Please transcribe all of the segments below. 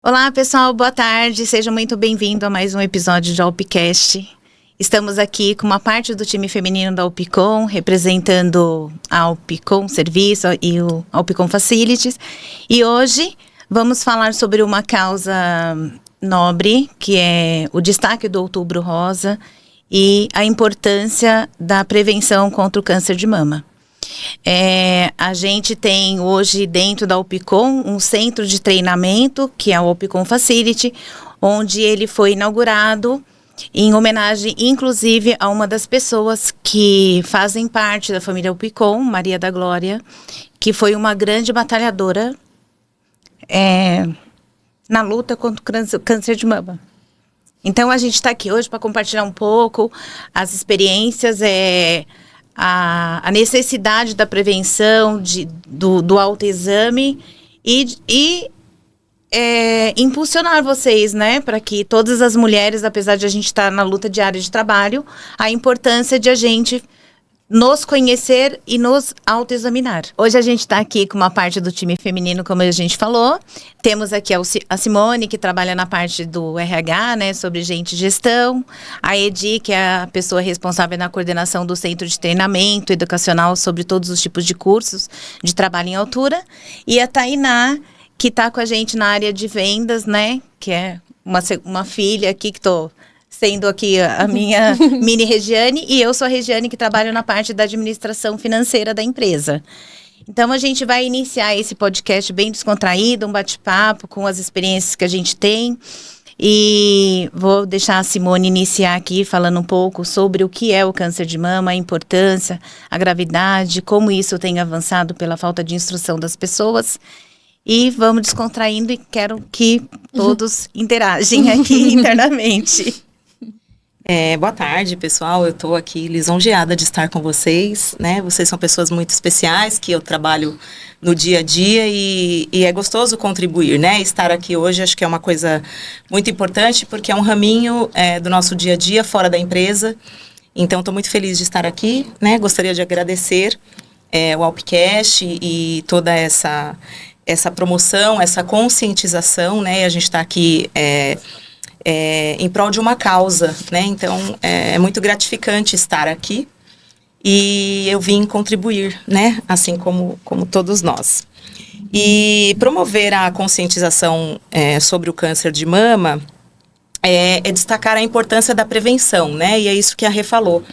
Olá, pessoal, boa tarde. Seja muito bem-vindo a mais um episódio de Alpicast. Estamos aqui com uma parte do time feminino da Alpicom, representando a Alpicom Serviço e o Alpicom Facilities. E hoje vamos falar sobre uma causa nobre, que é o destaque do Outubro Rosa e a importância da prevenção contra o câncer de mama. A gente tem hoje dentro da Alpicom um centro de treinamento, que é o Alpicom Facility, onde ele foi inaugurado em homenagem, inclusive, a uma das pessoas que fazem parte da família Alpicom, Maria da Glória, que foi uma grande batalhadora na luta contra o câncer de mama. Então, a gente está aqui hoje para compartilhar um pouco as experiências, a necessidade da prevenção, do autoexame e impulsionar vocês, né, para que todas as mulheres, apesar de a gente estar na luta diária de trabalho, a importância de a gente nos conhecer e nos autoexaminar. Hoje a gente está aqui com uma parte do time feminino, como a gente falou. Temos aqui a Simone, que trabalha na parte do RH, né, sobre gente e gestão. A Edi, que é a pessoa responsável na coordenação do centro de treinamento educacional sobre todos os tipos de cursos de trabalho em altura. E a Tainá, que está com a gente na área de vendas, né, que é uma filha aqui que estou sendo aqui a minha mini Regiane, e eu sou a Regiane que trabalho na parte da administração financeira da empresa. Então, a gente vai iniciar esse podcast bem descontraído, um bate-papo com as experiências que a gente tem. E vou deixar a Simone iniciar aqui falando um pouco sobre o que é o câncer de mama, a importância, a gravidade, como isso tem avançado pela falta de instrução das pessoas. E vamos descontraindo e quero que todos interagem aqui internamente. Boa tarde, pessoal. Eu estou aqui lisonjeada de estar com vocês, né? Vocês são pessoas muito especiais que eu trabalho no dia a dia e é gostoso contribuir, né? Estar aqui hoje acho que é uma coisa muito importante porque é um raminho do nosso dia a dia fora da empresa. Então, estou muito feliz de estar aqui, né? Gostaria de agradecer o Alpicast e toda essa promoção, essa conscientização, né? A gente está aqui em prol de uma causa, né? Então, é muito gratificante estar aqui e eu vim contribuir, né? Assim como todos nós. E promover a conscientização sobre o câncer de mama é destacar a importância da prevenção, né? E é isso que a Rê falou.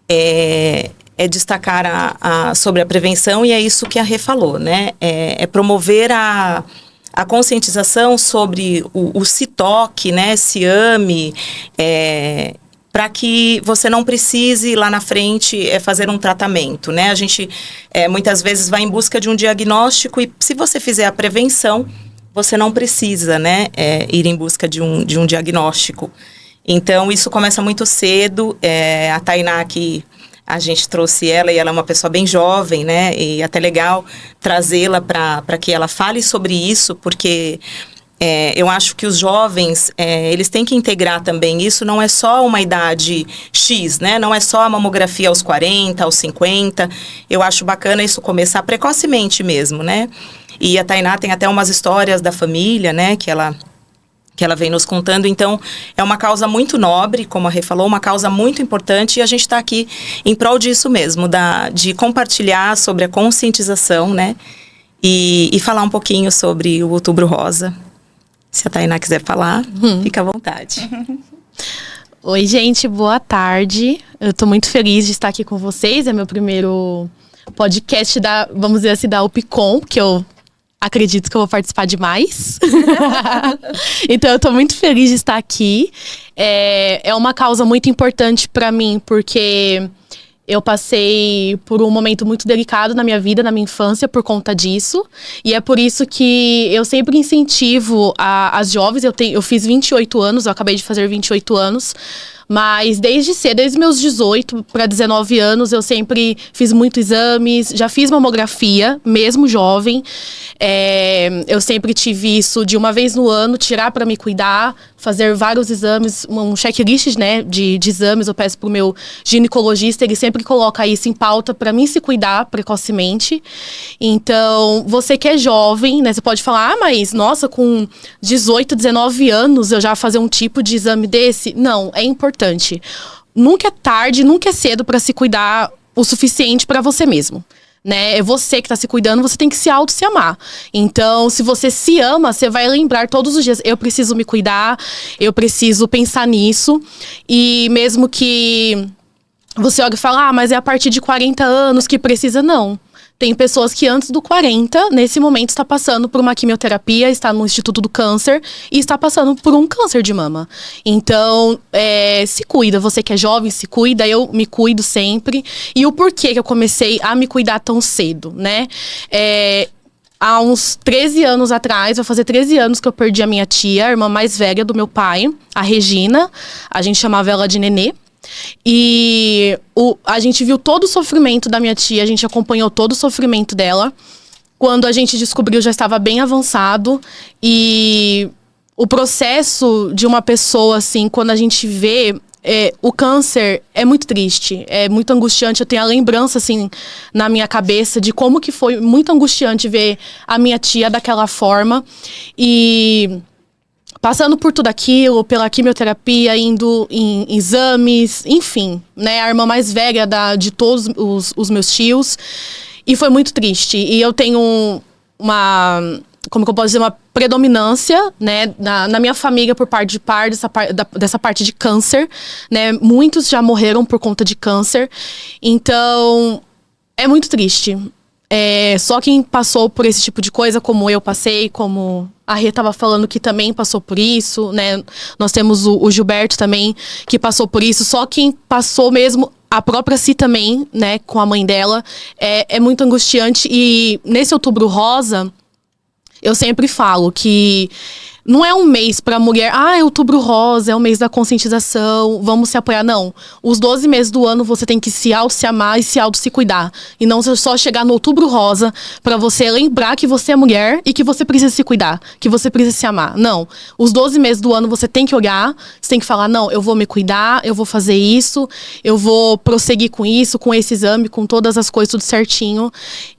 É destacar sobre a prevenção e é isso que a Rê falou, né? É promover a conscientização sobre o se toque, né, se ame, para que você não precise lá na frente fazer um tratamento, né? A gente muitas vezes vai em busca de um diagnóstico e se você fizer a prevenção, você não precisa, né, ir em busca de um diagnóstico. Então, isso começa muito cedo. A Tainá aqui, a gente trouxe ela e ela é uma pessoa bem jovem, né? E até legal trazê-la para que ela fale sobre isso, porque eu acho que os jovens, eles têm que integrar também isso. Não é só uma idade X, né? Não é só a mamografia aos 40, aos 50. Eu acho bacana isso começar precocemente mesmo, né? E a Tainá tem até umas histórias da família, né? Que ela vem nos contando. Então, é uma causa muito nobre, como a Rê falou, uma causa muito importante, e a gente está aqui em prol disso mesmo, de compartilhar sobre a conscientização, né, e falar um pouquinho sobre o Outubro Rosa. Se a Tainá quiser falar, fica à vontade. Oi, gente, boa tarde. Eu estou muito feliz de estar aqui com vocês, é meu primeiro podcast vamos dizer assim, da Alpicom, que eu acredito que eu vou participar de mais. Então, eu tô muito feliz de estar aqui. É uma causa muito importante para mim, porque eu passei por um momento muito delicado na minha vida, na minha infância, por conta disso. E é por isso que eu sempre incentivo as jovens. Eu fiz 28 anos, eu acabei de fazer 28 anos. Mas desde cedo, desde meus 18 para 19 anos, eu sempre fiz muitos exames, já fiz mamografia, mesmo jovem. Eu sempre tive isso de uma vez no ano, tirar para me cuidar, fazer vários exames, um checklist, né, de exames. Eu peço pro meu ginecologista, ele sempre coloca isso em pauta para mim se cuidar precocemente. Então, você que é jovem, né, você pode falar, mas nossa, com 18, 19 anos eu já fazer um tipo de exame desse? Não, é importante. Nunca é tarde, nunca é cedo para se cuidar o suficiente para você mesmo. Né? É você que tá se cuidando, você tem que se amar. Então, se você se ama, você vai lembrar todos os dias, eu preciso me cuidar, eu preciso pensar nisso. E mesmo que você olha e fala, mas é a partir de 40 anos que precisa, não. Tem pessoas que antes do 40, nesse momento, está passando por uma quimioterapia, está no Instituto do Câncer e está passando por um câncer de mama. Então, se cuida. Você que é jovem, se cuida. Eu me cuido sempre. E o porquê que eu comecei a me cuidar tão cedo, né? Há uns 13 anos atrás, vai fazer 13 anos que eu perdi a minha tia, a irmã mais velha do meu pai, a Regina. A gente chamava ela de Nenê. E a gente viu todo o sofrimento da minha tia, a gente acompanhou todo o sofrimento dela. Quando a gente descobriu, já estava bem avançado. E o processo de uma pessoa, assim, quando a gente vê o câncer, é muito triste, é muito angustiante. Eu tenho a lembrança, assim, na minha cabeça de como que foi muito angustiante ver a minha tia daquela forma. E passando por tudo aquilo, pela quimioterapia, indo em exames, enfim, né? A irmã mais velha de todos os meus tios. E foi muito triste. E eu tenho como que eu posso dizer, uma predominância, né, na minha família por parte de pai, dessa parte de câncer, né? Muitos já morreram por conta de câncer. Então, é muito triste. Só quem passou por esse tipo de coisa, como eu passei, como a Rê estava falando que também passou por isso, né? Nós temos o Gilberto também, que passou por isso. Só quem passou mesmo, a própria Si também, né? Com a mãe dela, é muito angustiante. E nesse Outubro Rosa, eu sempre falo que não é um mês pra mulher, é Outubro Rosa, é o mês da conscientização, vamos se apoiar. Não. Os 12 meses do ano você tem que se amar e se cuidar. E não só chegar no Outubro Rosa pra você lembrar que você é mulher e que você precisa se cuidar, que você precisa se amar. Não. Os 12 meses do ano você tem que olhar, você tem que falar, não, eu vou me cuidar, eu vou fazer isso, eu vou prosseguir com isso, com esse exame, com todas as coisas, tudo certinho.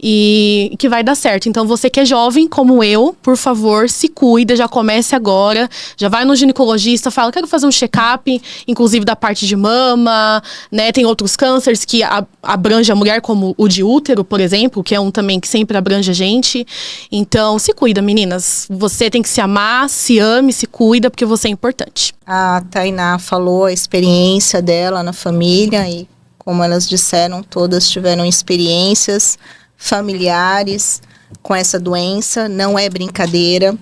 E que vai dar certo. Então você que é jovem, como eu, por favor, se cuida, já comece agora, já vai no ginecologista, fala, quero fazer um check-up, inclusive da parte de mama, né? Tem outros cânceres que abrange a mulher, como o de útero, por exemplo, que é um também que sempre abrange a gente. Então, se cuida, meninas. Você tem que se amar, se ame, se cuida, porque você é importante. A Tainá falou a experiência dela na família e, como elas disseram, todas tiveram experiências familiares com essa doença. Não é brincadeira.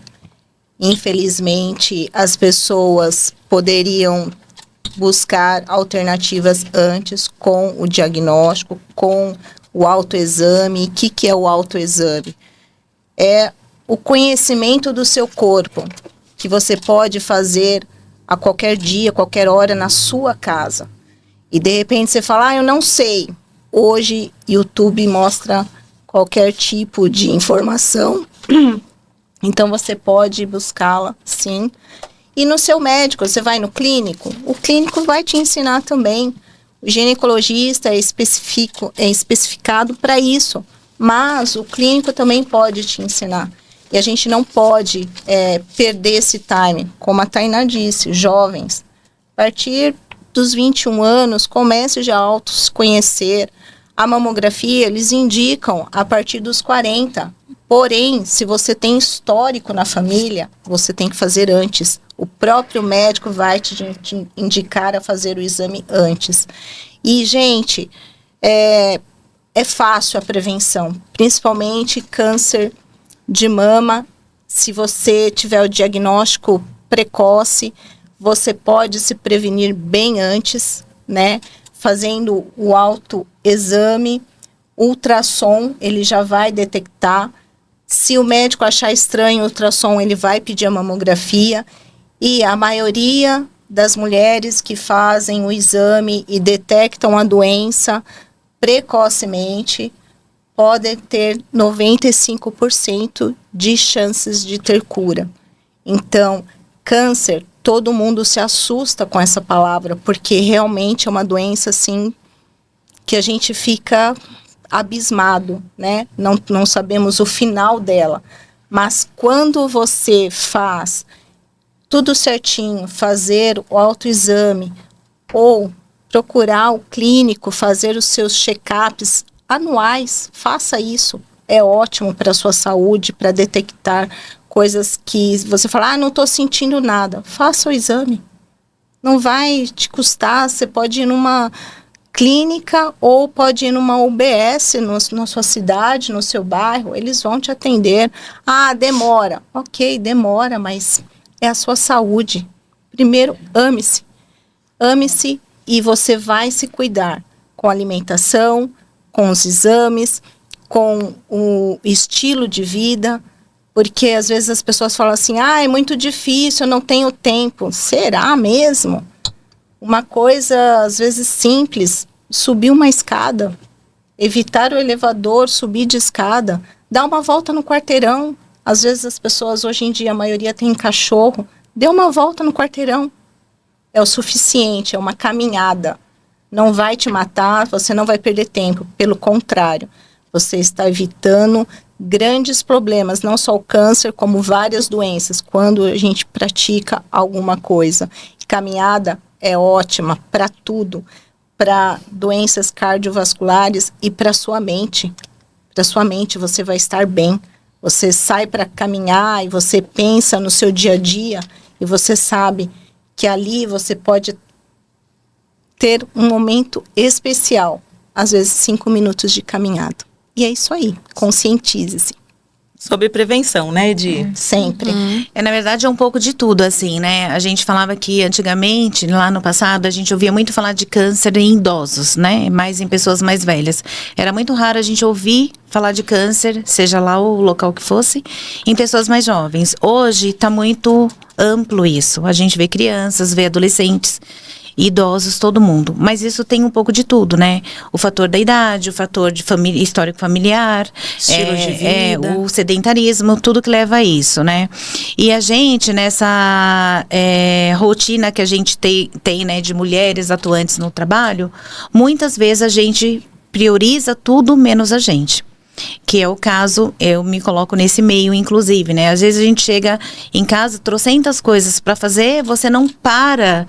Infelizmente, as pessoas poderiam buscar alternativas antes com o diagnóstico, com o autoexame. O que é o autoexame? É o conhecimento do seu corpo, que você pode fazer a qualquer dia, qualquer hora na sua casa. E de repente você fala, eu não sei. Hoje, YouTube mostra qualquer tipo de informação. Então, você pode buscá-la, sim. E no seu médico, você vai no clínico, o clínico vai te ensinar também. O ginecologista é especificado para isso, mas o clínico também pode te ensinar. E a gente não pode perder esse time, como a Tainá disse, jovens. A partir dos 21 anos, comece já a autoconhecer. A mamografia, eles indicam a partir dos 40. Porém, se você tem histórico na família, você tem que fazer antes. O próprio médico vai te indicar a fazer o exame antes. E, gente, é fácil a prevenção, principalmente câncer de mama. Se você tiver o diagnóstico precoce, você pode se prevenir bem antes, né? Fazendo o autoexame, ultrassom, ele já vai detectar. Se o médico achar estranho o ultrassom, ele vai pedir a mamografia. E a maioria das mulheres que fazem o exame e detectam a doença precocemente podem ter 95% de chances de ter cura. Então, câncer, todo mundo se assusta com essa palavra, porque realmente é uma doença, assim, que a gente fica abismado, né? Não sabemos o final dela. Mas quando você faz tudo certinho, fazer o autoexame ou procurar o clínico, fazer os seus check-ups anuais, faça isso. É ótimo para a sua saúde, para detectar coisas que você fala, não estou sentindo nada. Faça o exame. Não vai te custar, você pode ir numa clínica ou pode ir numa UBS na sua cidade, no seu bairro, eles vão te atender. Demora. Ok, demora, mas é a sua saúde. Primeiro, ame-se. Ame-se e você vai se cuidar com a alimentação, com os exames, com o estilo de vida, porque às vezes as pessoas falam assim, é muito difícil, eu não tenho tempo. Será mesmo? Uma coisa, às vezes, simples, subir uma escada, evitar o elevador, subir de escada, dar uma volta no quarteirão. Às vezes as pessoas, hoje em dia, a maioria tem cachorro, dê uma volta no quarteirão. É o suficiente, é uma caminhada. Não vai te matar, você não vai perder tempo. Pelo contrário, você está evitando grandes problemas, não só o câncer, como várias doenças, quando a gente pratica alguma coisa. Caminhada é ótima para tudo, para doenças cardiovasculares e para sua mente. Para sua mente você vai estar bem. Você sai para caminhar e você pensa no seu dia a dia e você sabe que ali você pode ter um momento especial, às vezes 5 minutos de caminhada. E é isso aí, conscientize-se. Sobre prevenção, né, Edi? Sempre. Na verdade, é um pouco de tudo, assim, né? A gente falava que antigamente, lá no passado, a gente ouvia muito falar de câncer em idosos, né? Mais em pessoas mais velhas. Era muito raro a gente ouvir falar de câncer, seja lá o local que fosse, em pessoas mais jovens. Hoje, está muito amplo isso. A gente vê crianças, vê adolescentes, idosos, todo mundo. Mas isso tem um pouco de tudo, né? O fator da idade, o fator de histórico familiar, estilo de vida, o sedentarismo, tudo que leva a isso, né? E a gente, nessa rotina que a gente tem, né, de mulheres atuantes no trabalho, muitas vezes a gente prioriza tudo menos a gente. Que é o caso, eu me coloco nesse meio, inclusive, né? Às vezes a gente chega em casa, trocentas coisas para fazer, você não para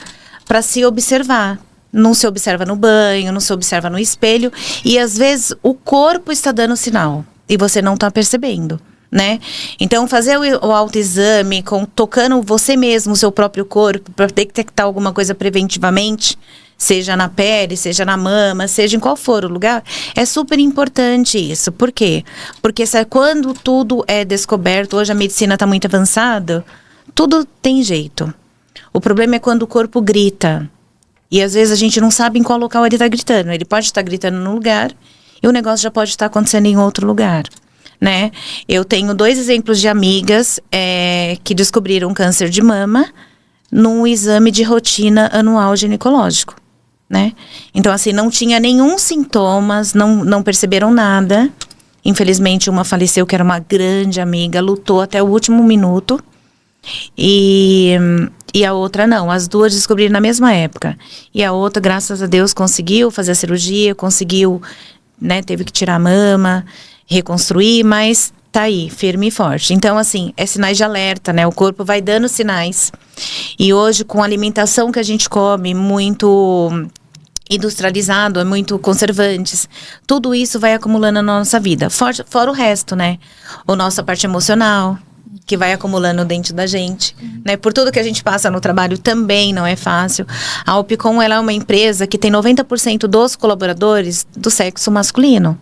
se observar. Não se observa no banho, não se observa no espelho. E às vezes o corpo está dando sinal e você não está percebendo, né? Então fazer o autoexame, tocando você mesmo, o seu próprio corpo, para detectar alguma coisa preventivamente, seja na pele, seja na mama, seja em qual for o lugar, é super importante isso. Por quê? Porque quando tudo é descoberto, hoje a medicina está muito avançada, tudo tem jeito. O problema é quando o corpo grita. E às vezes a gente não sabe em qual local ele está gritando. Ele pode estar gritando num lugar e o negócio já pode estar acontecendo em outro lugar, né? Eu tenho 2 exemplos de amigas que descobriram câncer de mama num exame de rotina anual ginecológico, né? Então, assim, não tinha nenhum sintomas, não perceberam nada. Infelizmente, uma faleceu, que era uma grande amiga, lutou até o último minuto. E a outra não, as duas descobriram na mesma época. E a outra, graças a Deus, conseguiu fazer a cirurgia, conseguiu, né, teve que tirar a mama, reconstruir, mas tá aí, firme e forte. Então, assim, é sinais de alerta, né? O corpo vai dando sinais. E hoje, com a alimentação que a gente come, muito industrializado, é muito conservantes, tudo isso vai acumulando na nossa vida. Fora o resto, né? A nossa parte emocional, que vai acumulando dentro da gente, né? Por tudo que a gente passa no trabalho também não é fácil. A Opicom, ela é uma empresa que tem 90% dos colaboradores do sexo masculino.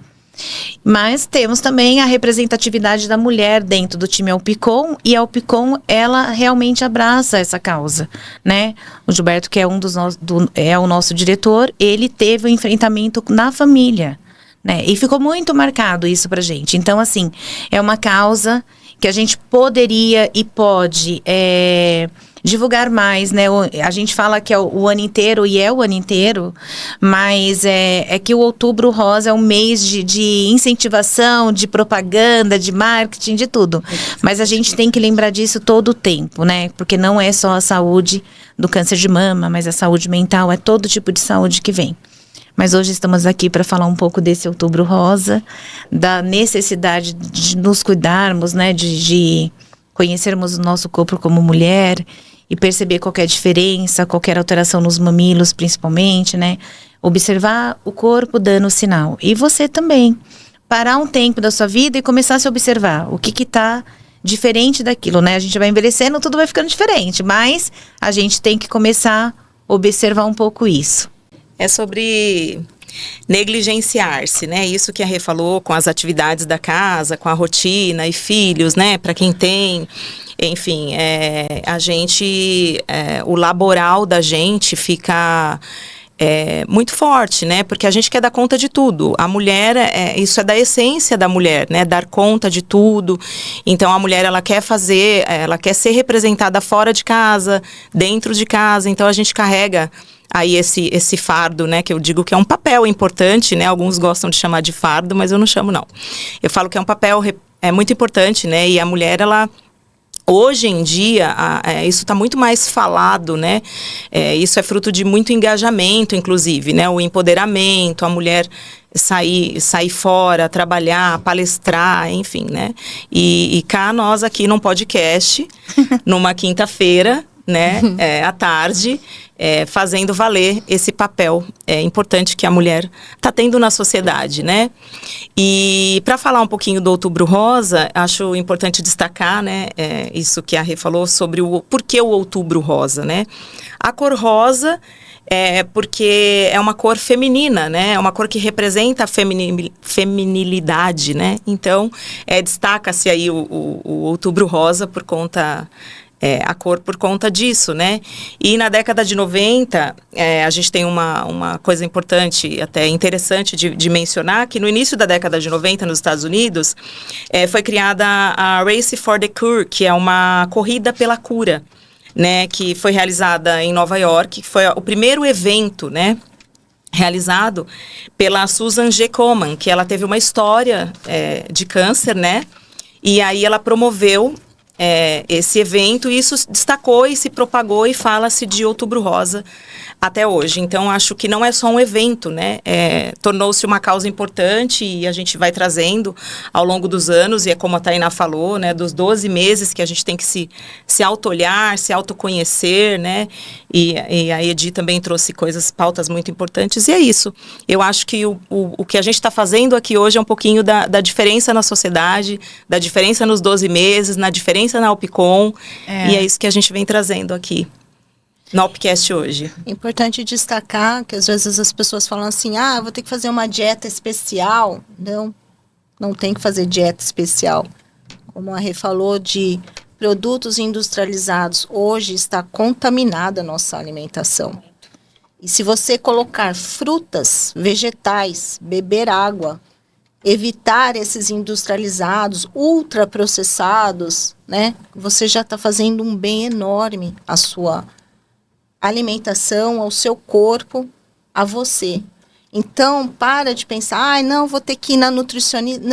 Mas temos também a representatividade da mulher dentro do time Opicom, e a Opicom, ela realmente abraça essa causa, né? O Gilberto, que é é o nosso diretor, ele teve um enfrentamento na família, né? E ficou muito marcado isso pra gente. Então, assim, é uma causa que a gente poderia e pode divulgar mais, né? A gente fala que é o ano inteiro, e é o ano inteiro, mas é que o Outubro Rosa é um mês de incentivação, de propaganda, de marketing, de tudo. Mas a gente tem que lembrar disso todo o tempo, né? Porque não é só a saúde do câncer de mama, mas a saúde mental, é todo tipo de saúde que vem. Mas hoje estamos aqui para falar um pouco desse Outubro Rosa, da necessidade de nos cuidarmos, né? De conhecermos o nosso corpo como mulher e perceber qualquer diferença, qualquer alteração nos mamilos, principalmente, né? Observar o corpo dando sinal. E você também. Parar um tempo da sua vida e começar a se observar. O que está diferente daquilo, né? A gente vai envelhecendo, tudo vai ficando diferente. Mas a gente tem que começar a observar um pouco isso. É sobre negligenciar-se, né? Isso que a Rê falou com as atividades da casa, com a rotina e filhos, né? Para quem tem, enfim, a gente, o laboral da gente fica muito forte, né? Porque a gente quer dar conta de tudo. A mulher, isso é da essência da mulher, né? Dar conta de tudo. Então a mulher, ela quer fazer, ela quer ser representada fora de casa, dentro de casa. Então a gente carrega aí esse fardo, né, que eu digo que é um papel importante, né, alguns gostam de chamar de fardo, mas eu não chamo não. Eu falo que é um papel muito importante, né, e a mulher, ela, hoje em dia, isso está muito mais falado, né, isso é fruto de muito engajamento, inclusive, né, o empoderamento, a mulher sair fora, trabalhar, palestrar, enfim, né, e cá nós aqui num podcast, numa quinta-feira, né, à tarde, fazendo valer esse papel importante que a mulher está tendo na sociedade, né? E para falar um pouquinho do Outubro Rosa, acho importante destacar, né, isso que a Rê falou sobre por que o Outubro Rosa, né? A cor rosa porque é uma cor feminina, né? É uma cor que representa a feminilidade, né? Então, destaca-se aí o Outubro Rosa por conta... a cor por conta disso, né? E na década de 90, a gente tem uma coisa importante, até interessante de mencionar, que no início da década de 90, nos Estados Unidos, foi criada a Race for the Cure, que é uma corrida pela cura, né? Que foi realizada em Nova York, que foi o primeiro evento, né? Realizado pela Susan G. Komen, que ela teve uma história de câncer, né? E aí ela promoveu esse evento, e isso destacou e se propagou, e fala-se de Outubro Rosa até hoje. Então, acho que não é só um evento, né? Tornou-se uma causa importante, e a gente vai trazendo ao longo dos anos, e é como a Tainá falou, né? Dos 12 meses que a gente tem que se auto-olhar, se autoconhecer, né? E a Edi também trouxe pautas muito importantes, e é isso. Eu acho que o que a gente está fazendo aqui hoje é um pouquinho da diferença na sociedade, da diferença nos 12 meses, na diferença na Opcom, e é isso que a gente vem trazendo aqui no Opcast hoje. Importante destacar que às vezes as pessoas falam assim, vou ter que fazer uma dieta especial. Não tem que fazer dieta especial. Como a Rê falou de produtos industrializados, hoje está contaminada a nossa alimentação. E se você colocar frutas, vegetais, beber água, evitar esses industrializados, ultraprocessados, né? Você já está fazendo um bem enorme à sua alimentação, ao seu corpo, a você. Então, para de pensar, não, vou ter que ir na nutricionista.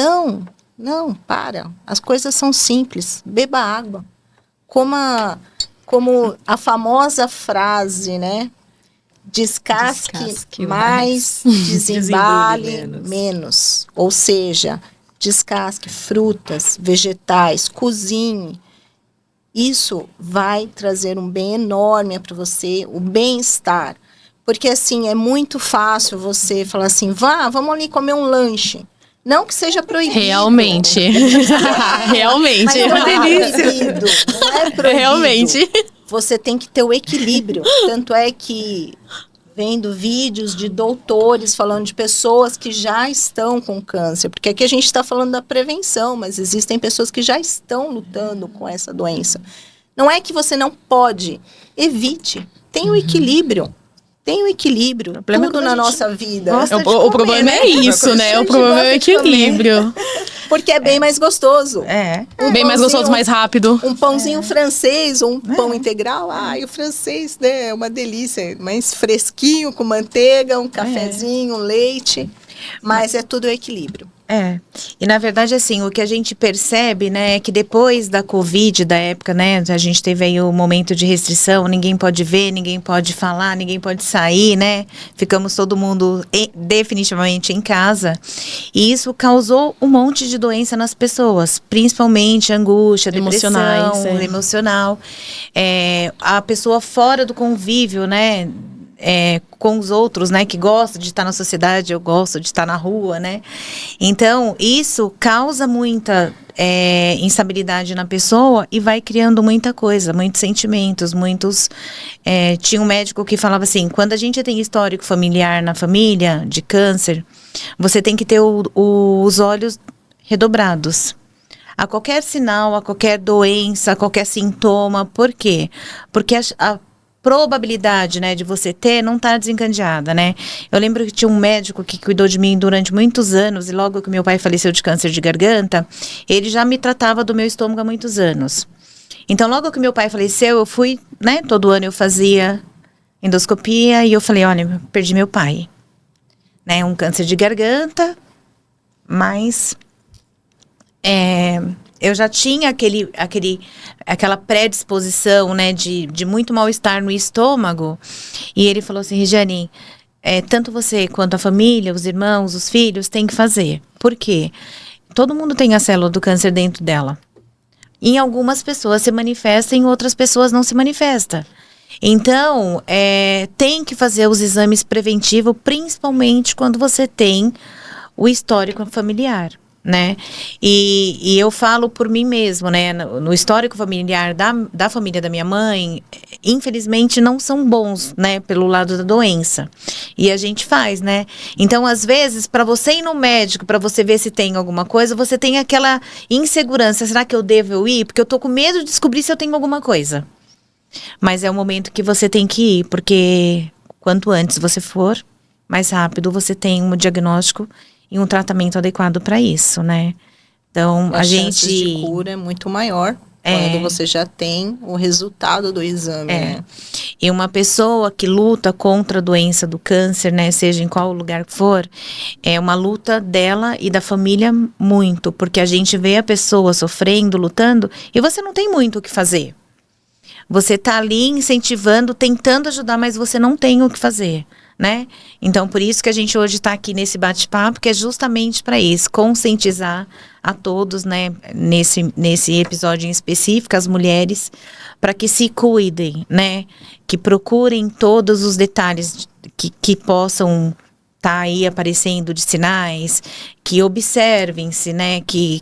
Não, para. As coisas são simples. Beba água. Como a famosa frase, né? Descasque mais, desembale menos. Ou seja, descasque frutas, vegetais, cozinhe. Isso vai trazer um bem enorme para você, o bem-estar. Porque, assim, é muito fácil você falar assim, vamos ali comer um lanche. Não que seja proibido. Realmente. Realmente. Mas não é proibido. Não é proibido. Realmente. Você tem que ter o equilíbrio. Tanto é que, vendo vídeos de doutores falando de pessoas que já estão com câncer, porque aqui a gente está falando da prevenção, mas existem pessoas que já estão lutando com essa doença. Não é que você não pode, evite, tenha o equilíbrio. Tem o equilíbrio, tudo na nossa vida. O problema é isso, né? O problema é o equilíbrio. Porque é bem mais gostoso. Bem mais gostoso, mais rápido. Um pãozinho francês ou um pão integral. Ai, o francês, né, é uma delícia. Mais fresquinho, com manteiga, um cafezinho, um leite. Mas é tudo equilíbrio. E na verdade, assim, o que a gente percebe, né, é que depois da Covid, da época, né, a gente teve aí o momento de restrição, ninguém pode ver, ninguém pode falar, ninguém pode sair, né, ficamos todo mundo definitivamente em casa, e isso causou um monte de doença nas pessoas, principalmente angústia, depressão, emocional, a pessoa fora do convívio, né, com os outros, né, que gosta de estar na sociedade, eu gosto de estar na rua, né, então isso causa muita instabilidade na pessoa e vai criando muita coisa, muitos sentimentos, tinha um médico que falava assim, quando a gente tem histórico familiar na família, de câncer, você tem que ter os olhos redobrados, a qualquer sinal, a qualquer doença, a qualquer sintoma, por quê? Porque a probabilidade, né, de você ter não tá desencadeada, né? Eu lembro que tinha um médico que cuidou de mim durante muitos anos e logo que meu pai faleceu de câncer de garganta, ele já me tratava do meu estômago há muitos anos. Então, logo que meu pai faleceu, eu fui, né, todo ano eu fazia endoscopia e eu falei, olha, perdi meu pai, né, um câncer de garganta, mas eu já tinha aquela predisposição, né, de muito mal-estar no estômago. E ele falou assim, Regiane, tanto você quanto a família, os irmãos, os filhos, tem que fazer. Por quê? Todo mundo tem a célula do câncer dentro dela. Em algumas pessoas se manifesta, em outras pessoas não se manifesta. Então, tem que fazer os exames preventivos, principalmente quando você tem o histórico familiar, né? E eu falo por mim mesmo, né? No histórico familiar da família da minha mãe, infelizmente não são bons, né? Pelo lado da doença. E a gente faz, né? Então, às vezes, para você ir no médico, para você ver se tem alguma coisa, você tem aquela insegurança. Será que eu devo ir? Porque eu tô com medo de descobrir se eu tenho alguma coisa. Mas é o momento que você tem que ir, porque quanto antes você for, mais rápido você tem um diagnóstico e um tratamento adequado para isso, né? Então, a gente... de cura é muito maior quando você já tem o resultado do exame, né? E uma pessoa que luta contra a doença do câncer, né? Seja em qual lugar que for, é uma luta dela e da família muito. Porque a gente vê a pessoa sofrendo, lutando, e você não tem muito o que fazer. Você tá ali incentivando, tentando ajudar, mas você não tem o que fazer, né? Então, por isso que a gente hoje está aqui nesse bate-papo, que é justamente para isso, conscientizar a todos, né? Nesse episódio em específico, as mulheres, para que se cuidem, né? Que procurem todos os detalhes que possam tá aí aparecendo de sinais, que observem-se, né, que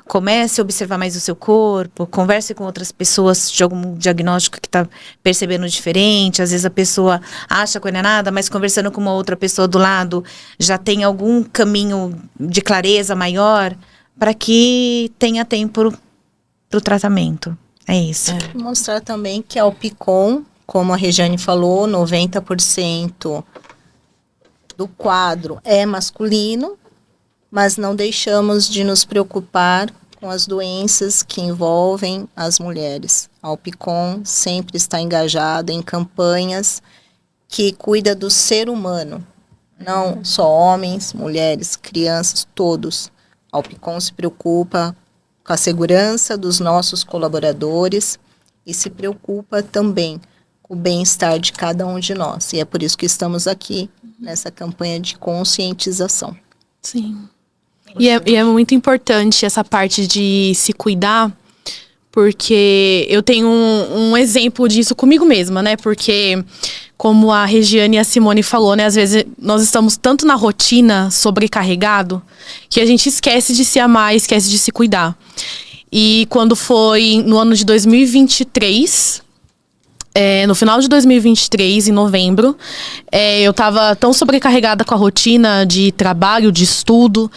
comece a observar mais o seu corpo, converse com outras pessoas de algum diagnóstico que tá percebendo diferente, às vezes a pessoa acha que não é nada, mas conversando com uma outra pessoa do lado, já tem algum caminho de clareza maior, para que tenha tempo pro tratamento. É isso. Mostrar também que a Alpicom, como a Regiane falou, 90% do quadro é masculino, mas não deixamos de nos preocupar com as doenças que envolvem as mulheres. A Alpicom sempre está engajada em campanhas que cuida do ser humano, não só homens, mulheres, crianças, todos. A Alpicom se preocupa com a segurança dos nossos colaboradores e se preocupa também com o bem-estar de cada um de nós. E é por isso que estamos aqui nessa campanha de conscientização. Sim. E é muito importante essa parte de se cuidar, porque eu tenho um exemplo disso comigo mesma, né? Porque, como a Regiane e a Simone falou, né? Às vezes nós estamos tanto na rotina, sobrecarregado, que a gente esquece de se amar, esquece de se cuidar. E quando foi no ano de 2023... no final de 2023, em novembro, eu tava tão sobrecarregada com a rotina de trabalho, de estudo.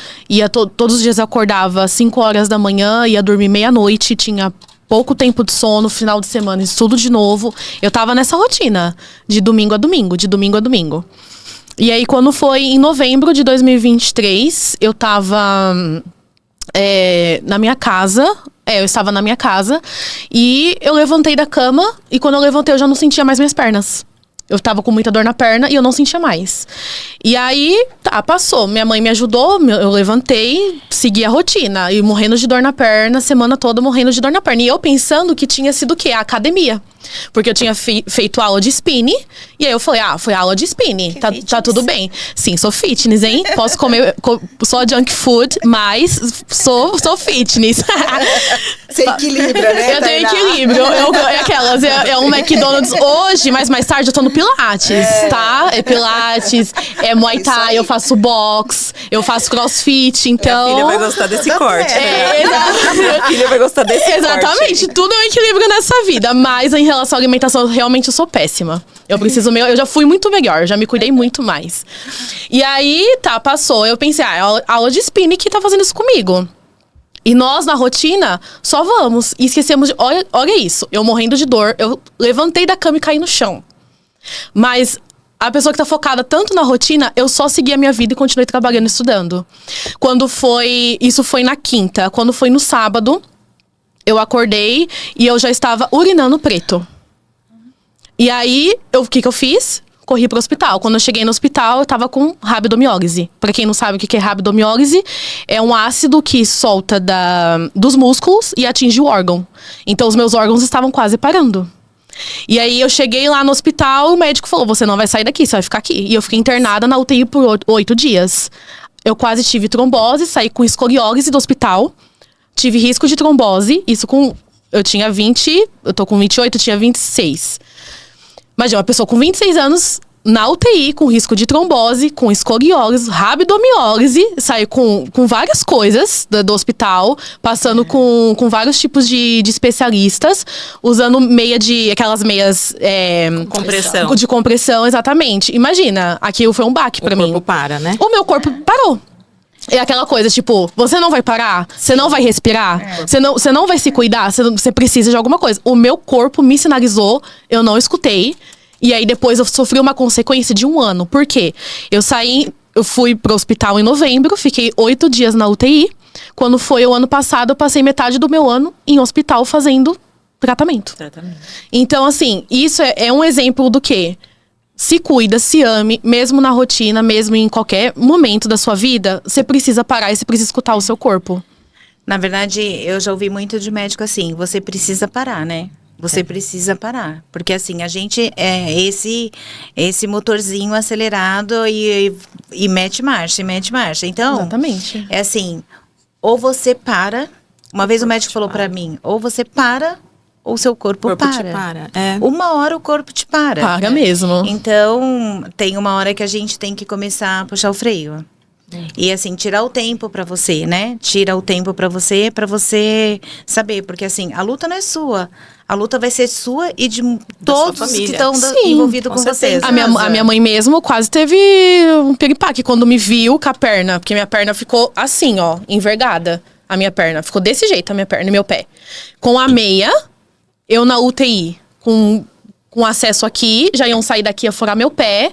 Todos os dias eu acordava às 5 horas da manhã, ia dormir meia-noite, tinha pouco tempo de sono, final de semana, estudo de novo. Eu tava nessa rotina, de domingo a domingo, de domingo a domingo. E aí, quando foi em novembro de 2023, eu tava na minha casa. Eu estava na minha casa. E eu levantei da cama. E quando eu levantei, eu já não sentia mais minhas pernas. Eu tava com muita dor na perna e eu não sentia mais. E aí, passou. Minha mãe me ajudou, eu levantei, segui a rotina. E morrendo de dor na perna, semana toda morrendo de dor na perna. E eu pensando que tinha sido o quê? A academia. Porque eu tinha feito aula de spinning. E aí eu falei, foi aula de spinning. Tá tudo bem. Sim, sou fitness, hein? Posso comer só junk food, mas sou fitness. Você equilibra, né? Eu tenho equilíbrio. É aquelas, é um McDonald's hoje, mas mais tarde eu tô no Pilates, tá? É Pilates, é Muay Thai, eu faço boxe, eu faço crossfit, então... Minha filha vai gostar desse corte. Minha filha vai gostar desse corte. Exatamente, tudo é um equilíbrio nessa vida, mas em relação à alimentação, realmente eu sou péssima. Eu já fui muito melhor, já me cuidei muito mais. E aí, passou. Eu pensei, a aula de spinning que tá fazendo isso comigo. E nós, na rotina, só vamos. E esquecemos de... Olha isso, eu morrendo de dor, eu levantei da cama e caí no chão. Mas a pessoa que tá focada tanto na rotina, eu só segui a minha vida e continuei trabalhando e estudando. Isso foi na quinta. Quando foi no sábado, eu acordei e eu já estava urinando preto. E aí, o que eu fiz? Corri pro hospital. Quando eu cheguei no hospital, eu tava com rabdomiólise. Pra quem não sabe o que é rabdomiólise, é um ácido que solta dos músculos e atinge o órgão. Então, os meus órgãos estavam quase parando. E aí, eu cheguei lá no hospital, o médico falou, você não vai sair daqui, você vai ficar aqui. E eu fiquei internada na UTI por 8 dias. Eu quase tive trombose, saí com escoliose do hospital. Tive risco de trombose, eu tinha 20, eu tô com 28, eu tinha 26. Imagina, uma pessoa com 26 anos na UTI, com risco de trombose, com escoliose, rabdomiólise, saiu com várias coisas do hospital, passando com vários tipos de especialistas, usando aquelas meias... compressão. De compressão, exatamente. Imagina, aquilo foi um baque pra mim. O corpo para, né? O meu corpo parou. É aquela coisa, tipo, você não vai parar? Você não vai respirar? Você não vai se cuidar? Você precisa de alguma coisa. O meu corpo me sinalizou, eu não escutei. E aí, depois, eu sofri uma consequência de 1 ano. Por quê? Eu fui pro hospital em novembro, fiquei 8 dias na UTI. Quando foi o ano passado, eu passei metade do meu ano em hospital fazendo tratamento. Então, assim, isso é um exemplo do quê? Se cuida, se ame, mesmo na rotina, mesmo em qualquer momento da sua vida, você precisa parar e você precisa escutar o seu corpo. Na verdade, eu já ouvi muito de médico assim, você precisa parar, né? Você precisa parar. Porque assim, a gente é esse motorzinho acelerado e mete marcha, Então, exatamente. É assim, ou você para, uma vez o médico falou pra mim, ou você para... ou seu corpo para. Te para. Uma hora o corpo te para. Para mesmo. Então, tem uma hora que a gente tem que começar a puxar o freio. E assim, tirar o tempo pra você, né? Tira o tempo pra você saber. Porque assim, a luta não é sua. A luta vai ser sua e de todos que estão envolvidos com vocês. A minha mãe mesmo quase teve um piripaque quando me viu com a perna. Porque minha perna ficou assim, ó, envergada. A minha perna. Ficou desse jeito a minha perna e meu pé. Com a meia... Eu na UTI, com acesso aqui, já iam sair daqui a furar meu pé.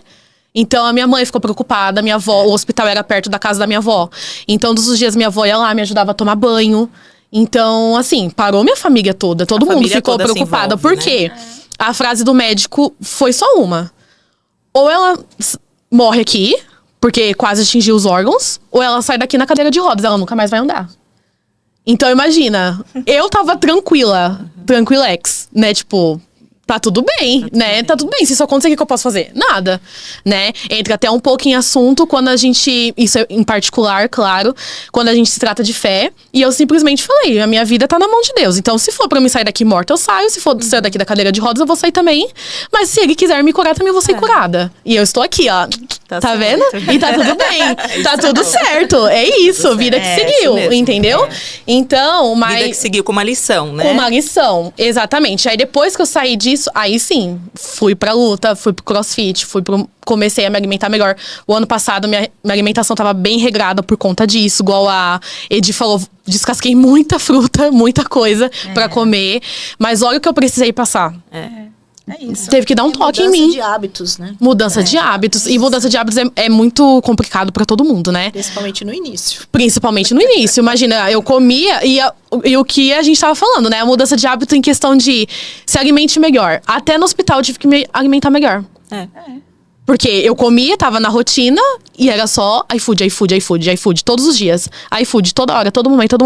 Então, a minha mãe ficou preocupada, minha avó, o hospital era perto da casa da minha avó. Então, todos os dias minha avó ia lá, me ajudava a tomar banho. Então, assim, parou minha família toda. Todo mundo ficou preocupada. Por quê? A frase do médico foi só uma. Ou ela morre aqui, porque quase atingiu os órgãos, ou ela sai daqui na cadeira de rodas, ela nunca mais vai andar. Então, imagina, eu tava tranquilex, né? Tipo, tá tudo bem, né? Tá tudo bem. Se isso acontecer, o que eu posso fazer? Nada, né? Entra até um pouco em assunto quando a gente... Isso é em particular, claro. Quando a gente se trata de fé. E eu simplesmente falei, a minha vida tá na mão de Deus. Então, se for pra mim sair daqui morta, eu saio. Se for sair daqui da cadeira de rodas, eu vou sair também. Mas se ele quiser me curar, também eu vou ser curada. E eu estou aqui, ó. Tá vendo? E tá tudo bem. Tá tudo certo. É isso. Vida que seguiu, entendeu? Então, mas... Vida que seguiu com uma lição, né? Com uma lição, exatamente. Aí, depois que eu saí disso, aí sim, fui pra luta, fui pro crossfit, comecei a me alimentar melhor. O ano passado, minha alimentação tava bem regrada por conta disso. Igual a Edi falou, descasquei muita fruta, muita coisa pra comer. Mas olha o que eu precisei passar. É isso. teve que dar um toque em Mudança mim. de hábitos, né? Mudança de hábitos. E mudança de hábitos é muito complicado pra todo mundo, né? Principalmente no início. Principalmente no início. Imagina, eu comia e o que a gente tava falando, né? A mudança de hábito em questão de se alimente melhor. Até no hospital eu tive que me alimentar melhor. Porque eu comia, tava na rotina e era só iFood, todos os dias. iFood, toda hora, todo momento.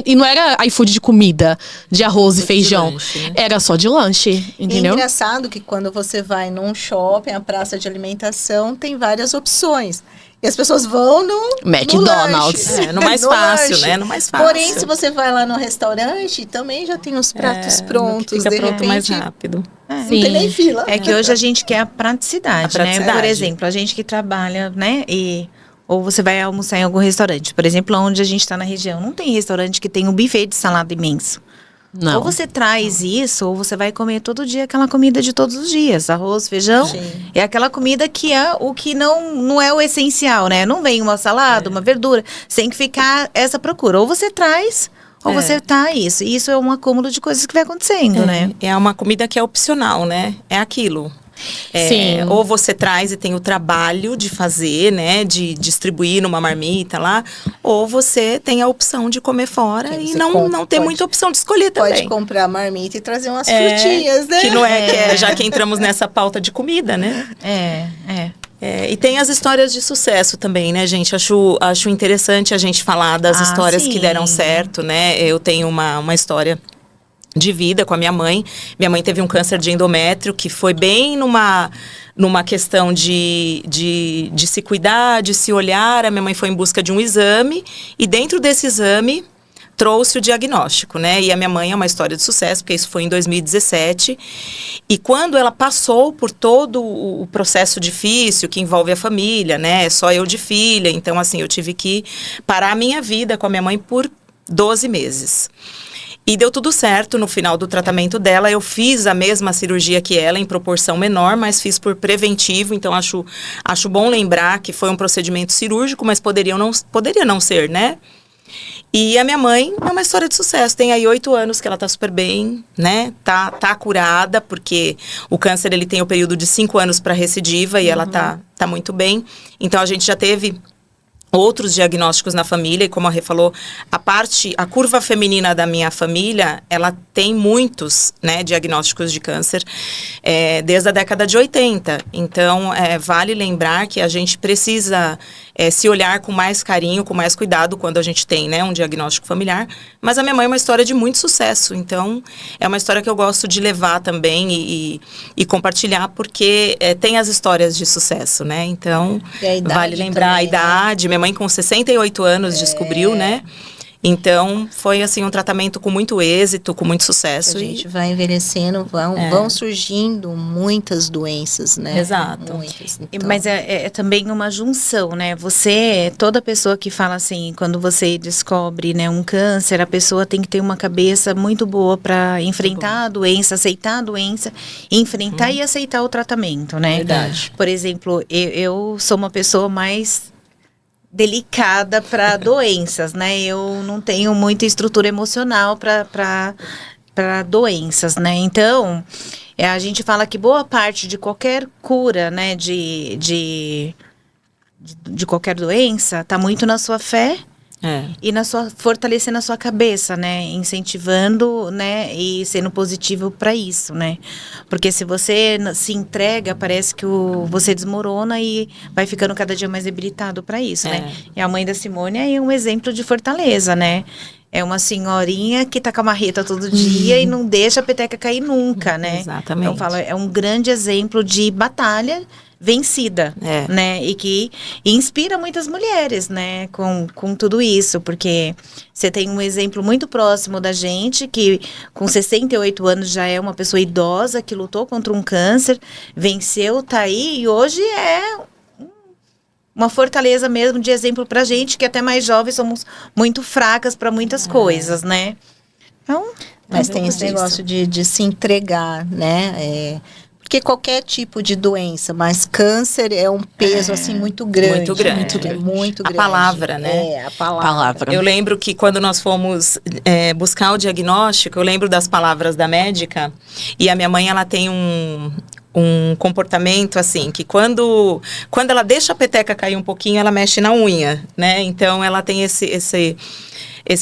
E não era iFood de comida, de arroz e feijão. lanche, né? Era só de lanche, E entendeu? é engraçado que quando você vai num shopping, a praça de alimentação tem várias opções. E as pessoas vão no McDonald's. lanche. No mais fácil, né? No mais fácil. Porém, se você vai lá no restaurante, também já tem os pratos prontos. Fica de pronto repente, mais rápido. não tem nem fila. É que hoje a gente quer a praticidade, A né? praticidade. Por exemplo, a gente que trabalha, né? Ou você vai almoçar em algum restaurante. Por exemplo, onde a gente está na região, não tem restaurante que tem um buffet de salada imenso. Não. Ou você traz isso, ou você vai comer todo dia aquela comida de todos os dias. Arroz, feijão. Sim. É aquela comida que é o que não é o essencial, né? Não vem uma salada, uma verdura. Você tem que ficar essa procura. Ou você traz, ou você tá isso. E isso é um acúmulo de coisas que vai acontecendo, né? É uma comida que é opcional, né? É aquilo. Sim. Ou você traz e tem o trabalho de fazer, né? De distribuir numa marmita lá. Ou você tem a opção de comer fora Que e você não tem muita opção de escolher também. Pode comprar a marmita e trazer umas frutinhas, né? Que não é, já que entramos nessa pauta de comida, né? E tem as histórias de sucesso também, né, gente? Acho interessante a gente falar das histórias que sim. deram certo, né? Eu tenho uma história de vida com a minha mãe. Minha mãe teve um câncer de endométrio que foi bem numa questão de se cuidar, de se olhar. A minha mãe foi em busca de um exame e dentro desse exame trouxe o diagnóstico, né? E a minha mãe é uma história de sucesso, porque isso foi em 2017. E quando ela passou por todo o processo difícil que envolve a família, né? Só eu de filha. Então, assim, eu tive que parar a minha vida com a minha mãe por 12 meses. E deu tudo certo no final do tratamento dela. Eu fiz a mesma cirurgia que ela, em proporção menor, mas fiz por preventivo. Então, acho bom lembrar que foi um procedimento cirúrgico, mas poderia não ser, né? E a minha mãe é uma história de sucesso. Tem aí 8 anos que ela tá super bem, né? Tá curada, porque o câncer, ele tem o período de 5 anos para recidiva e ela tá muito bem. Então, a gente já teve outros diagnósticos na família, e como a Rê falou, a curva feminina da minha família, ela tem muitos, né, diagnósticos de câncer desde a década de 80. Então, vale lembrar que a gente precisa se olhar com mais carinho, com mais cuidado quando a gente tem, né, um diagnóstico familiar. Mas a minha mãe é uma história de muito sucesso, então é uma história que eu gosto de levar também e compartilhar, porque tem as histórias de sucesso, né? Então, vale lembrar também, a idade. Minha mãe com 68 anos descobriu, né? Então, foi assim um tratamento com muito êxito, com muito sucesso. A gente vai envelhecendo, vão surgindo muitas doenças, né? Exato. Muitas, então. Mas é também uma junção, né? Toda pessoa que fala assim, quando você descobre, né, um câncer, a pessoa tem que ter uma cabeça muito boa para enfrentar a doença, aceitar a doença, enfrentar e aceitar o tratamento, né? Verdade. Por exemplo, eu sou uma pessoa mais delicada para doenças, né? Eu não tenho muita estrutura emocional para doenças, né? Então, a gente fala que boa parte de qualquer cura, né, de qualquer doença, tá muito na sua fé e fortalecendo a sua cabeça, né? Incentivando, né? E sendo positivo para isso, né? Porque se você se entrega, parece que você desmorona e vai ficando cada dia mais debilitado para isso, né? E a mãe da Simone é um exemplo de fortaleza, né? É uma senhorinha que tá com a marreta todo dia e não deixa a peteca cair nunca, né? Exatamente. Então, é um grande exemplo de batalha vencida, né? E que inspira muitas mulheres, né? Com tudo isso, porque você tem um exemplo muito próximo da gente, que com 68 anos já é uma pessoa idosa, que lutou contra um câncer, venceu, tá aí, e hoje é uma fortaleza mesmo de exemplo pra gente, que até mais jovens somos muito fracas para muitas coisas, né? Então, mas tem esse negócio de se entregar, né? Porque qualquer tipo de doença, mas câncer é um peso, assim, muito grande. Muito grande. Muito grande. É muito A grande. palavra, né? É, a palavra. Eu lembro que quando nós fomos buscar o diagnóstico, eu lembro das palavras da médica, e a minha mãe, ela tem um comportamento assim, que quando ela deixa a peteca cair um pouquinho, ela mexe na unha, né? Então, ela tem esse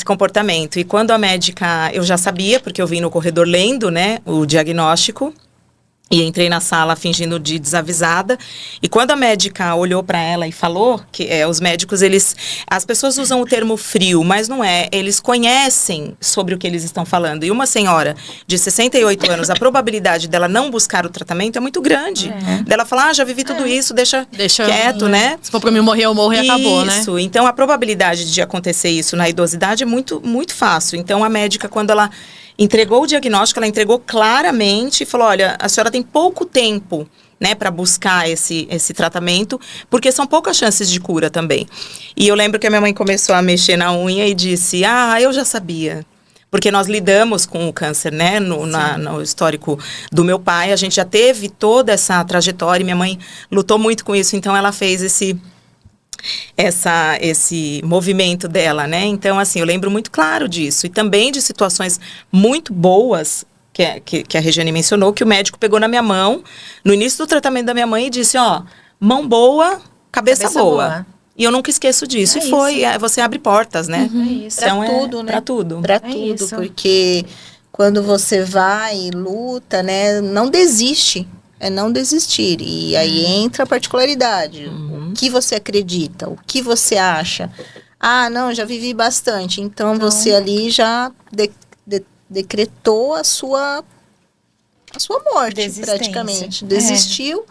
comportamento. E quando a médica, eu já sabia, porque eu vim no corredor lendo, né, o diagnóstico, e entrei na sala fingindo de desavisada. E quando a médica olhou para ela e falou, que os médicos, as pessoas usam o termo frio, mas não é. Eles conhecem sobre o que eles estão falando. E uma senhora de 68 anos, a probabilidade dela não buscar o tratamento é muito grande. Dela falar, já vivi tudo isso, deixa quieto, né? Se for pra mim morrer, eu morro e acabou, né? Isso. Então, a probabilidade de acontecer isso na idosidade é muito, muito fácil. Então, a médica, quando ela entregou o diagnóstico, ela entregou claramente e falou, olha, a senhora tem pouco tempo, né, para buscar esse tratamento, porque são poucas chances de cura também. E eu lembro que a minha mãe começou a mexer na unha e disse, eu já sabia. Porque nós lidamos com o câncer, né, no histórico do meu pai, a gente já teve toda essa trajetória e minha mãe lutou muito com isso, então ela fez esse movimento dela, né? Então, assim, eu lembro muito claro disso. E também de situações muito boas que a Regiane mencionou, que o médico pegou na minha mão, no início do tratamento da minha mãe, e disse, mão boa, cabeça boa. E eu nunca esqueço disso. Você abre portas, né? É isso. Pra tudo, né? Pra tudo. Pra tudo, porque quando você vai e luta, né? Não desiste. É não desistir. E aí entra a particularidade. O que você acredita? O que você acha? Não, já vivi bastante. Então você ali já decretou a sua morte, praticamente. Desistiu.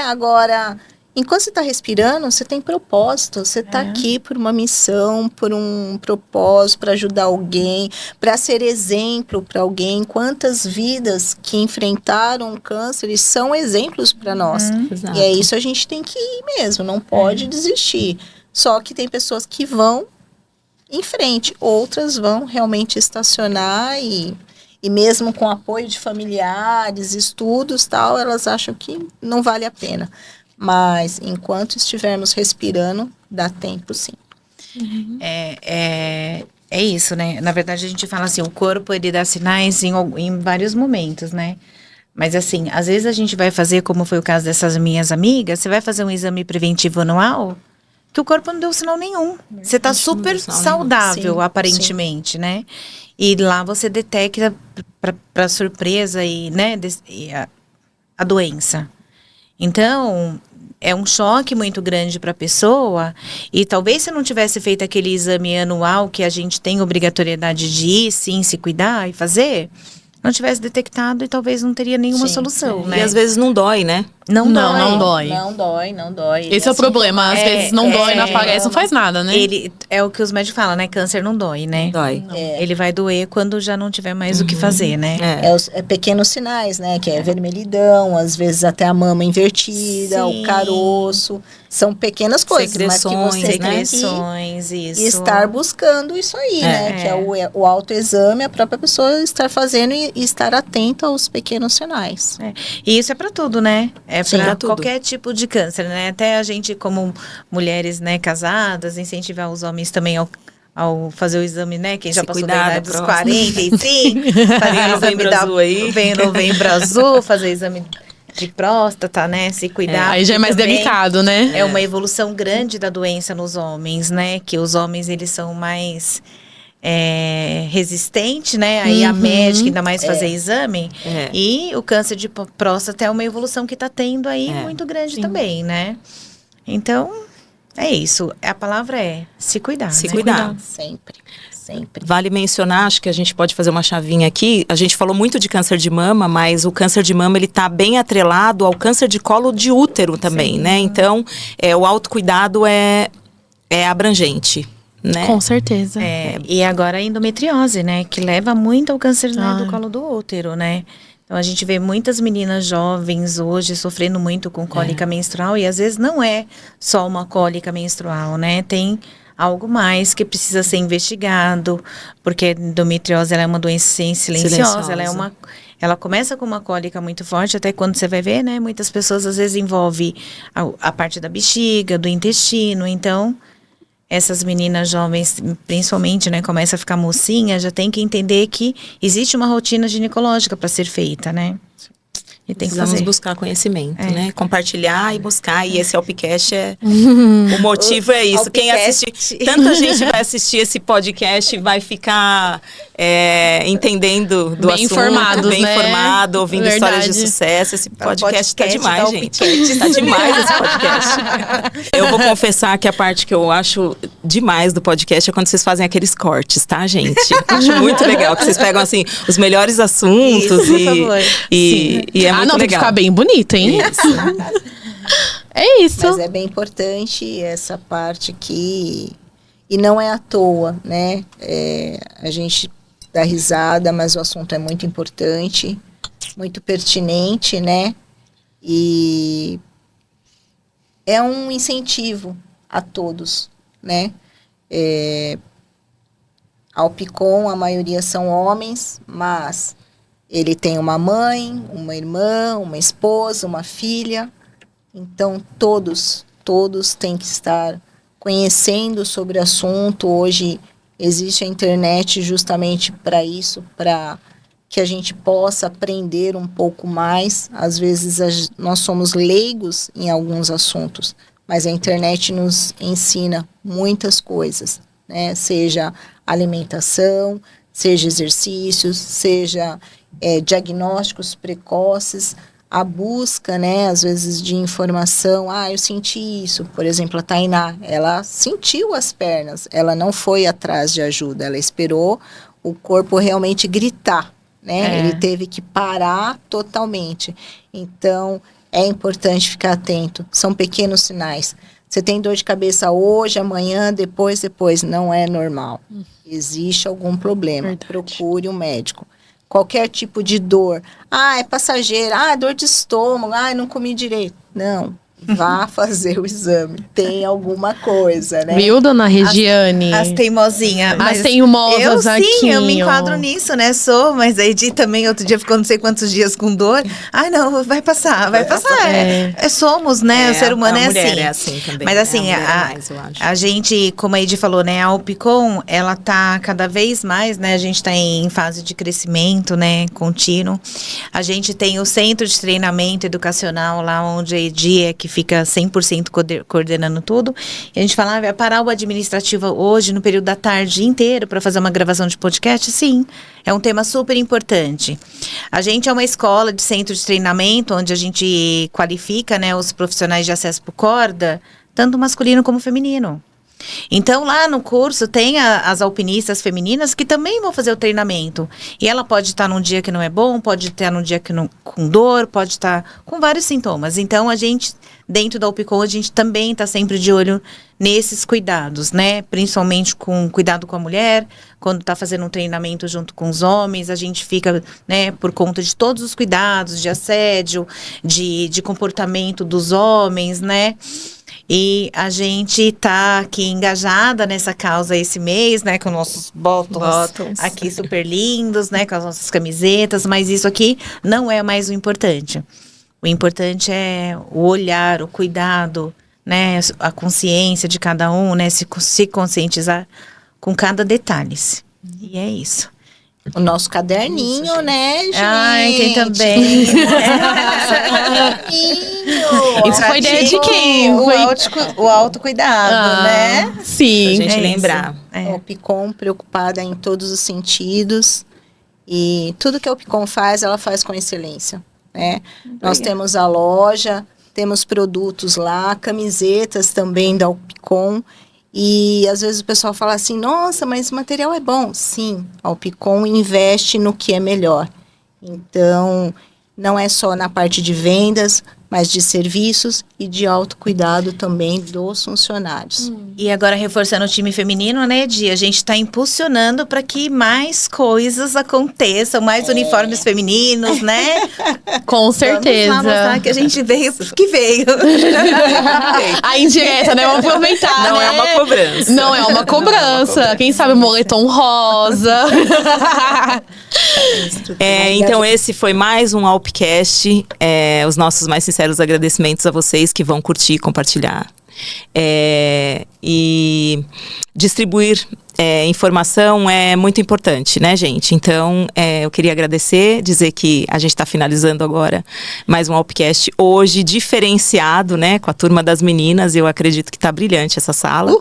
Agora, enquanto você está respirando, você tem propósito. Você está aqui por uma missão, por um propósito, para ajudar alguém, para ser exemplo para alguém. Quantas vidas que enfrentaram o câncer e são exemplos para nós. Exato. E é isso, a gente tem que ir mesmo, não pode desistir. Só que tem pessoas que vão em frente, outras vão realmente estacionar e mesmo com apoio de familiares, estudos, tal, elas acham que não vale a pena. Mas, enquanto estivermos respirando, dá tempo, sim. É isso, né? Na verdade, a gente fala assim, o corpo, ele dá sinais em vários momentos, né? Mas, assim, às vezes a gente vai fazer, como foi o caso dessas minhas amigas, você vai fazer um exame preventivo anual, que o corpo não deu sinal nenhum. Você tá super saudável, sim, aparentemente, né? E lá você detecta, para surpresa, né, a doença. Então, é um choque muito grande para a pessoa, e talvez se não tivesse feito aquele exame anual que a gente tem obrigatoriedade de ir, sim, se cuidar e fazer, não tivesse detectado e talvez não teria nenhuma solução, né? E às vezes não dói, né? Não dói. Não dói. Esse é o problema. Às vezes não dói, não aparece, não faz nada, né? É o que os médicos falam, né? Câncer não dói, né? Dói. Ele vai doer quando já não tiver mais o que fazer, né? É pequenos sinais, né? Que é vermelhidão, às vezes até a mama invertida, o caroço. São pequenas coisas, secreções, mas que você secreções, tem isso. que estar buscando isso aí, né? Que é o autoexame, a própria pessoa estar fazendo e estar atenta aos pequenos sinais. E isso é para tudo, né? É Sim, para pra tudo. qualquer tipo de câncer, né? Até a gente, como mulheres, né, casadas, incentivar os homens também ao fazer o exame, né? Quem já Se passou cuidar da idade da dos próstata. 45, fazer o exame Novembro azul aí. Novembro azul, fazer o exame de próstata, né? Se cuidar. Aí já é mais também delicado, né? É uma evolução grande da doença nos homens, né? Que os homens, eles são mais resistentes, né? Aí a médica ainda mais fazer exame. E o câncer de próstata é uma evolução que está tendo aí muito grande também, né? Então, é isso. A palavra é se cuidar, Se né? cuidar. Sempre. Vale mencionar, acho que a gente pode fazer uma chavinha aqui. A gente falou muito de câncer de mama, mas o câncer de mama, ele tá bem atrelado ao câncer de colo de útero também, né? Então, o autocuidado é abrangente, né? Com certeza. E agora a endometriose, né? Que leva muito ao câncer do colo do útero, né? Então, a gente vê muitas meninas jovens hoje sofrendo muito com cólica menstrual, e às vezes não é só uma cólica menstrual, né? Tem algo mais que precisa ser investigado, porque a endometriose, ela é uma doença silenciosa. ela começa com uma cólica muito forte, até quando você vai ver, né? Muitas pessoas às vezes envolve a parte da bexiga, do intestino. Então, essas meninas jovens, principalmente, né? Começa a ficar mocinha, já tem que entender que existe uma rotina ginecológica para ser feita, né? E tem que Precisamos fazer. buscar conhecimento, É. né? Compartilhar e buscar. E esse Alpicast o motivo é isso. Quem Alpicast. assistir, tanta gente vai assistir esse podcast, vai ficar entendendo do Bem assunto, informados, bem né? informado, ouvindo histórias de Verdade. sucesso. Esse podcast tá podcast demais, da gente. Alpicast. Tá demais esse podcast. Eu vou confessar que a parte que eu acho demais do podcast é quando vocês fazem aqueles cortes, tá, gente? Acho muito legal, que vocês pegam, assim, os melhores assuntos Isso, por favor. e é muito não, tem que legal. ficar bem bonito, hein? É isso. Mas é bem importante essa parte aqui. E não é à toa, né? A gente dá risada, mas o assunto é muito importante, muito pertinente, né? E é um incentivo a todos, né? Ao Alpicom, a maioria são homens, mas ele tem uma mãe, uma irmã, uma esposa, uma filha. Então, todos têm que estar conhecendo sobre o assunto. Hoje existe a internet justamente para isso, para que a gente possa aprender um pouco mais. Às vezes nós somos leigos em alguns assuntos, mas a internet nos ensina muitas coisas, né? Seja alimentação, seja exercícios, seja diagnósticos precoces, a busca, né, às vezes de informação. Eu senti isso. Por exemplo, a Tainá, ela sentiu as pernas, ela não foi atrás de ajuda, ela esperou o corpo realmente gritar, né? Ele teve que parar totalmente. Então, é importante ficar atento. São pequenos sinais. Você tem dor de cabeça hoje, amanhã, depois, não é normal. Existe algum problema. Verdade. Procure um médico. Qualquer tipo de dor. É passageira. Dor de estômago. Não comi direito. Não. Vá fazer o exame. Tem alguma coisa, né? Viu, dona Regiane? As teimosinhas. As teimosas aqui. Sim, eu me enquadro nisso, né? Mas a Edi também, outro dia ficou não sei quantos dias com dor. Não, vai passar. Somos, né? O ser humano a é mulher assim. é assim também. Mas assim, a mulher é mais, eu acho. a gente, como a Edi falou, né? A Alpicom, ela tá cada vez mais, né? A gente tá em fase de crescimento, né? Contínuo. A gente tem o centro de treinamento educacional lá onde a Edi que fica 100% coordenando tudo. E a gente fala, vai parar o administrativo hoje, no período da tarde inteiro, para fazer uma gravação de podcast? Sim, é um tema super importante. A gente é uma escola de centro de treinamento, onde a gente qualifica, né, os profissionais de acesso por corda, tanto masculino como feminino. Então, lá no curso, tem as alpinistas femininas que também vão fazer o treinamento. E ela pode estar num dia que não é bom, pode estar num dia que não, com dor, pode estar com vários sintomas. Então, a gente, dentro da Alpicom, a gente também está sempre de olho nesses cuidados, né? Principalmente com cuidado com a mulher, quando está fazendo um treinamento junto com os homens, a gente fica, né, por conta de todos os cuidados, de assédio, de comportamento dos homens, né? E a gente tá aqui engajada nessa causa esse mês, né? Com nossos bottoms aqui super lindos, né? Com as nossas camisetas. Mas isso aqui não é mais o importante. O importante é o olhar, o cuidado, né? A consciência de cada um, né? Se conscientizar com cada detalhe. E é isso. O nosso caderninho, isso, né, gente? Tem também. Isso foi ideia de quem? O autocuidado, né? Sim. Pra gente lembrar. A Alpicom preocupada em todos os sentidos. E tudo que a Alpicom faz, ela faz com excelência, né? Nós temos a loja, temos produtos lá, camisetas também da Alpicom. E às vezes o pessoal fala assim, nossa, mas o material é bom. Sim, a Alpicom investe no que é melhor. Então, não é só na parte de vendas, mas de serviços e de autocuidado também dos funcionários. E agora, reforçando o time feminino, né, Di? A gente está impulsionando para que mais coisas aconteçam, mais uniformes femininos, né? Com certeza. Vamos lá mostrar que a gente veio porque veio. A indireta, né? Vamos aproveitar, Não né? é uma cobrança. Não é uma cobrança. Quem sabe moletom rosa. Então esse foi mais um Alpcast. Os nossos mais sinceros agradecimentos a vocês que vão curtir, compartilhar. E distribuir informação é muito importante, né, gente? Então, eu queria agradecer, dizer que a gente está finalizando agora mais um Alpcast hoje, diferenciado, né, com a turma das meninas. Eu acredito que tá brilhante essa sala.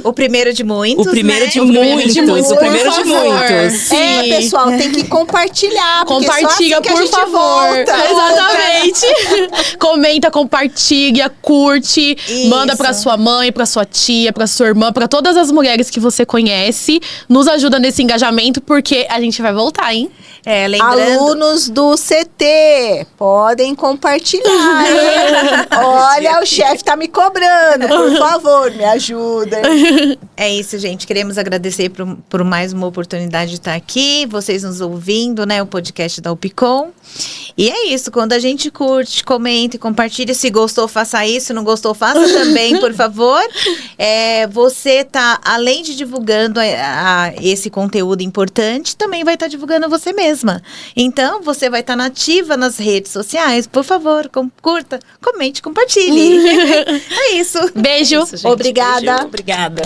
O primeiro de muitos, O primeiro né? de muitos. O primeiro de muitos. Sim. Pessoal, tem que compartilhar. porque só Compartilha, assim que a por gente favor. volta. Exatamente. Comenta, compartilha, curte. Isso. Manda pra sua mãe, pra sua tia, pra sua irmã, pra todas as mulheres que você conhece. Nos ajuda nesse engajamento, porque a gente vai voltar, hein? Lembrando... Alunos do CT, podem compartilhar, hein? Olha, o chefe tá me cobrando, por favor, me ajudem. É isso, gente. Queremos agradecer por mais uma oportunidade de estar aqui, vocês nos ouvindo, né? O podcast da Upcom. E é isso, quando a gente curte, comenta e compartilha. Se gostou, faça isso. Não gostou, faça também, por favor. Você tá, além de divulgando esse conteúdo importante, também vai estar divulgando você mesma. Então, você vai estar nativa nas redes sociais. Por favor, curta, comente, compartilhe. É isso. Beijo. Isso, gente. Obrigada. Beijo. Obrigada.